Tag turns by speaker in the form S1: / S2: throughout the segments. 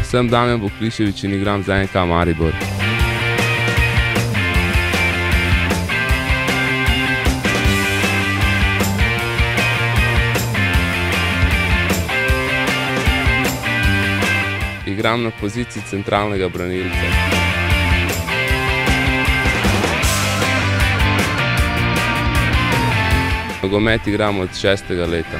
S1: Sem Damjan Vuklišević in igram za NK Maribor. Igram na poziciji centralnega branilca. Nogomet igram od 6. leta.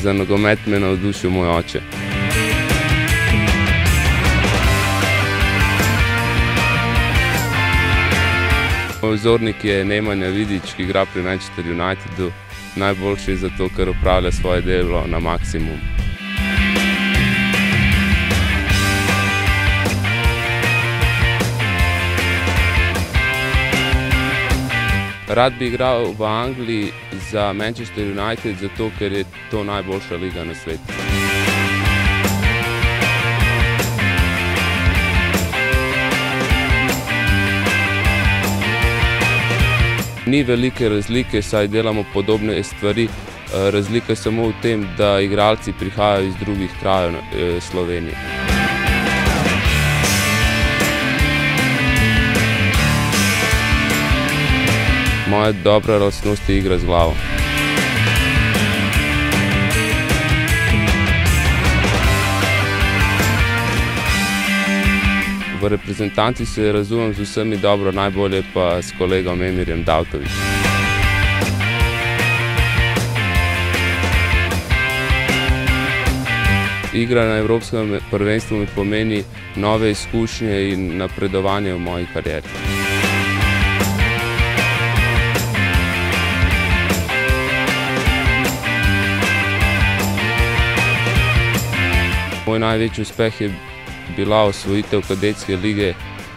S1: Za nogomet me je navdušil moj oče. Moj vzornik je Nemanja Vidić, ki igra pri Manchester Unitedu. Najboljši je zato, ker opravlja svoje delo na maksimum. Rad bi igral v Angliji za Manchester United, zato ker je to najboljša liga na svetu. Ni velike razlike, saj delamo podobne stvari. Razlika je samo v tem, da igralci prihajajo iz drugih krajev Slovenije. Moja dobra lastnost je igra z glavo. V reprezentanci se razumem z vsemi dobro, najbolje pa s kolegom Emirjem Davtovićem. Igra na evropskem prvenstvu mi pomeni nove izkušnje in napredovanje v moji karieri. Moj največji uspeh je bila osvojitev kadetske lige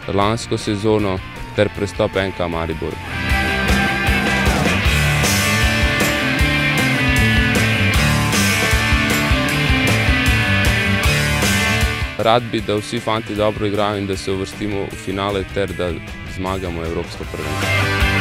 S1: lansko sezono ter prestop NK Mariboru. Rad bi, da vsi fanti dobro igrajo in da se uvrstimo v finale ter da zmagamo evropsko prvenstvo.